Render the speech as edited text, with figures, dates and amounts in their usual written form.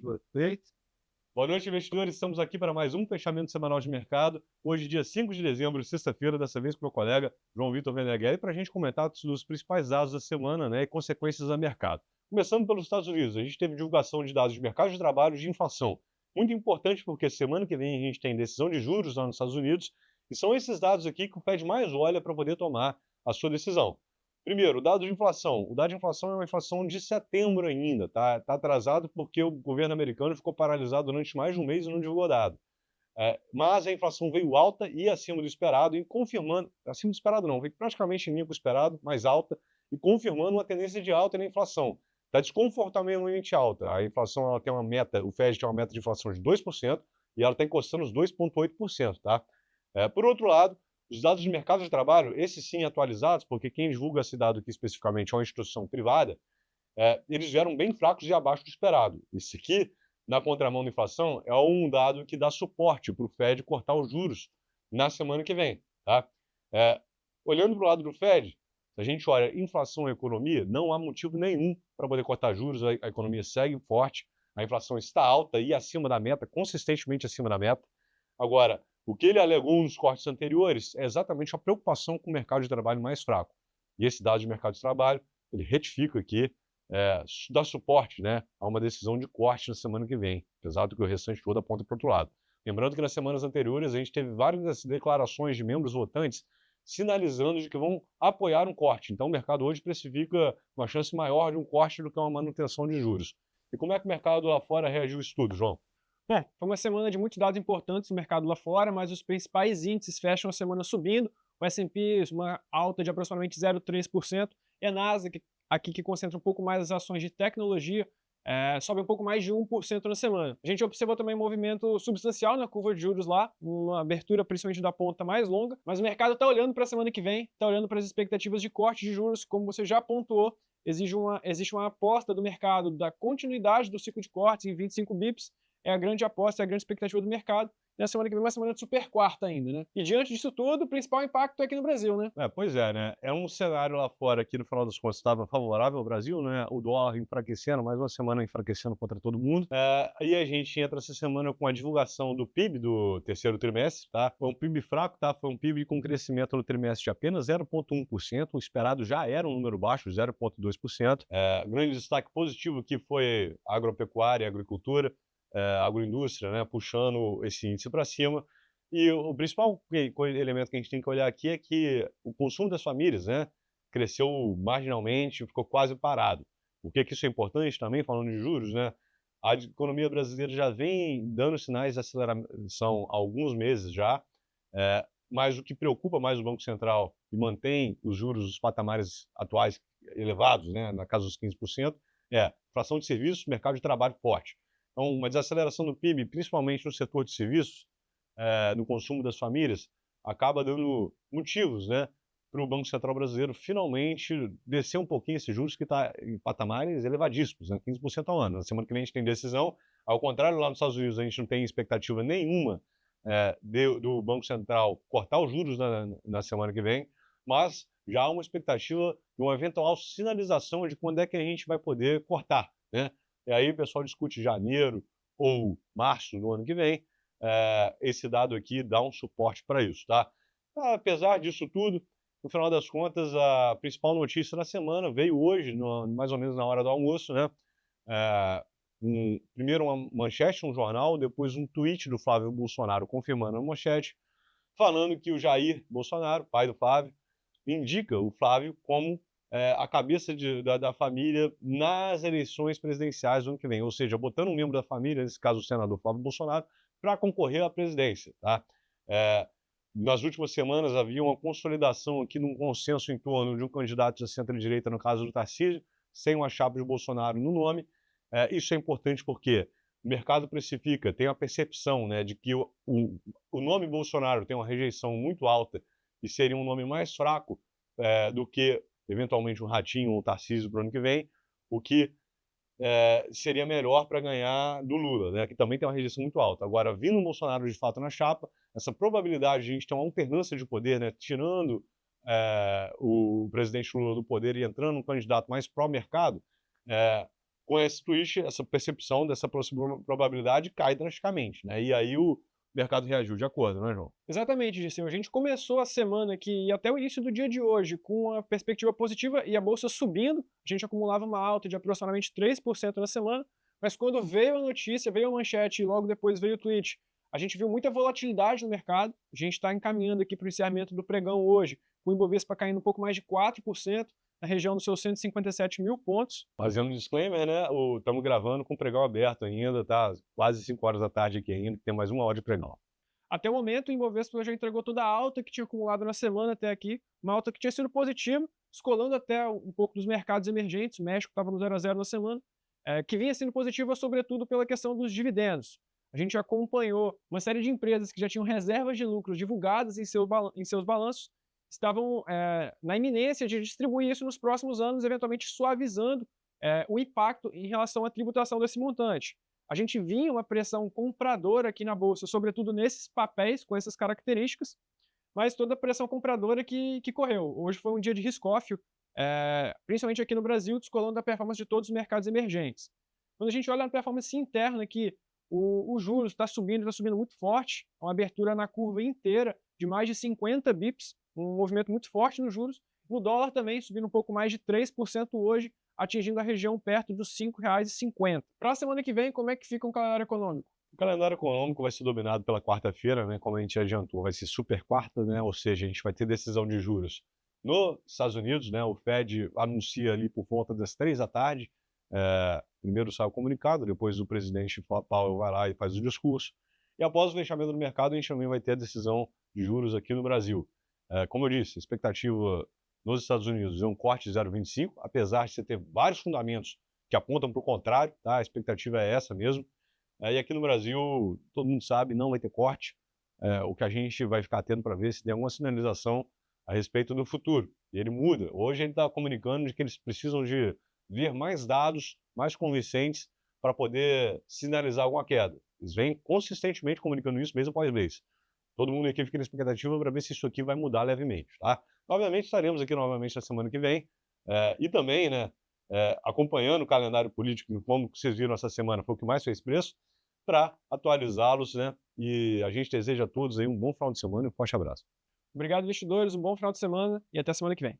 Perfeito. Boa noite, investidores. Estamos aqui para mais um fechamento semanal de mercado. Hoje, dia 5 de dezembro, sexta-feira, dessa vez com meu colega João Vitor Veneghelli, para a gente comentar dos principais dados da semana, né, e consequências a mercado. Começando pelos Estados Unidos, a gente teve divulgação de dados de mercado de trabalho e de inflação. Muito importante porque semana que vem a gente tem decisão de juros lá nos Estados Unidos e são esses dados aqui que o Fed mais olha para poder tomar a sua decisão. Primeiro, o dado de inflação. O dado de inflação é uma inflação de setembro ainda, tá? Está atrasado porque o governo americano ficou paralisado durante mais de um mês e não divulgou dado. Mas a inflação veio alta e acima do esperado, e confirmando, acima do esperado não, veio praticamente em linha com o esperado, mais alta, e confirmando uma tendência de alta na inflação. Está desconfortavelmente alta. A inflação ela tem uma meta, o Fed tem uma meta de inflação de 2%, e ela está encostando os 2,8%, tá? Por outro lado, os dados de mercado de trabalho, esses sim atualizados, porque quem divulga esse dado aqui especificamente é uma instituição privada, eles vieram bem fracos e abaixo do esperado. Esse aqui, na contramão da inflação, é um dado que dá suporte para o Fed cortar os juros na semana que vem. Tá? Olhando para o lado do Fed, se a gente olha inflação e economia, não há motivo nenhum para poder cortar juros, a economia segue forte, a inflação está alta e acima da meta, consistentemente acima da meta. Agora, o que ele alegou nos cortes anteriores é exatamente a preocupação com o mercado de trabalho mais fraco. E esse dado de mercado de trabalho, ele retifica aqui, dá suporte, né, a uma decisão de corte na semana que vem, apesar do que o restante todo aponta para o outro lado. Lembrando que nas semanas anteriores a gente teve várias declarações de membros votantes sinalizando de que vão apoiar um corte. Então o mercado hoje precifica uma chance maior de um corte do que uma manutenção de juros. E como é que o mercado lá fora reagiu a isso tudo, João? Foi uma semana de muitos dados importantes no mercado lá fora, mas os principais índices fecham a semana subindo. O S&P, uma alta de aproximadamente 0,3%, e a Nasdaq, aqui que concentra um pouco mais as ações de tecnologia, sobe um pouco mais de 1% na semana. A gente observou também um movimento substancial na curva de juros lá, uma abertura principalmente da ponta mais longa, mas o mercado está olhando para a semana que vem, está olhando para as expectativas de corte de juros, como você já pontuou, existe uma aposta do mercado da continuidade do ciclo de cortes em 25 bips, é a grande aposta, é a grande expectativa do mercado. E na semana que vem, uma semana de super quarta ainda, né? E diante disso tudo, o principal impacto é aqui no Brasil, né? Pois é, né? É um cenário lá fora que, no final das contas, estava favorável ao Brasil, né? O dólar enfraquecendo, mais uma semana enfraquecendo contra todo mundo. E a gente entra essa semana com a divulgação do PIB do terceiro trimestre, tá? Foi um PIB fraco, tá? Foi um PIB com crescimento no trimestre de apenas 0,1%. O esperado já era um número baixo, 0,2%. Grande destaque positivo aqui foi a agropecuária e a agricultura, agroindústria, né? Puxando esse índice para cima. E o principal elemento que a gente tem que olhar aqui é que o consumo das famílias, né, cresceu marginalmente, ficou quase parado. Por que isso é importante também, falando de juros, né? A economia brasileira já vem dando sinais de aceleração há alguns meses já, mas o que preocupa mais o Banco Central e mantém os juros dos patamares atuais elevados, né, na casa dos 15%, é inflação de serviços, mercado de trabalho forte. Então, uma desaceleração do PIB, principalmente no setor de serviços, no consumo das famílias, acaba dando motivos, né, para o Banco Central brasileiro finalmente descer um pouquinho esses juros que está em patamares elevadíssimos, né, 15% ao ano. Na semana que vem a gente tem decisão, ao contrário, lá nos Estados Unidos a gente não tem expectativa nenhuma do Banco Central cortar os juros na semana que vem, mas já há uma expectativa de uma eventual sinalização de quando é que a gente vai poder cortar, né? E aí o pessoal discute janeiro ou março do ano que vem, esse dado aqui dá um suporte para isso, tá? Apesar disso tudo, no final das contas, a principal notícia da semana veio hoje, mais ou menos na hora do almoço, né? Primeiro uma manchete, um jornal, depois um tweet do Flávio Bolsonaro confirmando a manchete, falando que o Jair Bolsonaro, pai do Flávio, indica o Flávio como a cabeça da família nas eleições presidenciais do ano que vem, ou seja, botando um membro da família, nesse caso o senador Flávio Bolsonaro, para concorrer à presidência, tá? Nas últimas semanas havia uma consolidação aqui num consenso em torno de um candidato de centro-direita, no caso do Tarcísio, sem uma chapa de Bolsonaro no nome. Isso é importante porque o mercado precifica, tem a percepção, né, de que o nome Bolsonaro tem uma rejeição muito alta e seria um nome mais fraco do que, eventualmente, um Ratinho ou um Tarcísio para o ano que vem, o que seria melhor para ganhar do Lula, né, que também tem uma rejeição muito alta. Agora, vindo o Bolsonaro de fato na chapa, essa probabilidade de a gente ter uma alternância de poder, né, tirando o presidente Lula do poder e entrando um candidato mais pró-mercado, com esse twist, essa percepção dessa probabilidade cai drasticamente, né? E aí o mercado reagiu de acordo, né, João? Exatamente, Dirceu. A gente começou a semana aqui e até o início do dia de hoje com a perspectiva positiva e a bolsa subindo. A gente acumulava uma alta de aproximadamente 3% na semana, mas quando veio a notícia, veio a manchete e logo depois veio o tweet, a gente viu muita volatilidade no mercado. A gente está encaminhando aqui para o encerramento do pregão hoje, com o Ibovespa caindo um pouco mais de 4%, na região dos seus 157 mil pontos. Fazendo um disclaimer, né? Estamos gravando com o pregão aberto ainda, tá? Quase 5 horas da tarde aqui ainda, que tem mais 1 hora de pregão. Até o momento, o Ibovespa já entregou toda a alta que tinha acumulado na semana até aqui, uma alta que tinha sido positiva, descolando até um pouco dos mercados emergentes. O México estava no 0 a 0 na semana, que vinha sendo positiva sobretudo pela questão dos dividendos. A gente acompanhou uma série de empresas que já tinham reservas de lucros divulgadas em seus balanços, estavam na iminência de distribuir isso nos próximos anos, eventualmente suavizando o impacto em relação à tributação desse montante. A gente vinha uma pressão compradora aqui na bolsa, sobretudo nesses papéis com essas características, mas toda a pressão compradora que correu. Hoje foi um dia de risk-off, principalmente aqui no Brasil, descolando da performance de todos os mercados emergentes. Quando a gente olha na performance interna aqui, o juros está subindo muito forte, uma abertura na curva inteira de mais de 50 bips, um movimento muito forte nos juros. No dólar também, subindo um pouco mais de 3% hoje, atingindo a região perto dos R$ 5,50. Para a semana que vem, como é que fica o calendário econômico? O calendário econômico vai ser dominado pela quarta-feira, né? Como a gente adiantou, vai ser super quarta, né? Ou seja, a gente vai ter decisão de juros nos Estados Unidos, né? O Fed anuncia ali por volta das 3 da tarde. Primeiro sai o comunicado, depois o presidente Powell vai lá e faz o discurso. E após o fechamento do mercado, a gente também vai ter a decisão de juros aqui no Brasil. Como eu disse, a expectativa nos Estados Unidos é um corte de 0,25, apesar de você ter vários fundamentos que apontam para o contrário, tá? A expectativa é essa mesmo. E aqui no Brasil, todo mundo sabe, não vai ter corte. O que a gente vai ficar atento para ver se tem alguma sinalização a respeito do futuro. E ele muda. Hoje ele está comunicando de que eles precisam de ver mais dados, mais convincentes, para poder sinalizar alguma queda. Eles vêm consistentemente comunicando isso mês após mês. Todo mundo aqui fica na expectativa para ver se isso aqui vai mudar levemente, tá? Obviamente estaremos aqui novamente na semana que vem e também, né, acompanhando o calendário político, como vocês viram essa semana, foi o que mais fez preço, para atualizá-los, né? E a gente deseja a todos aí um bom final de semana e um forte abraço. Obrigado, investidores, um bom final de semana e até semana que vem.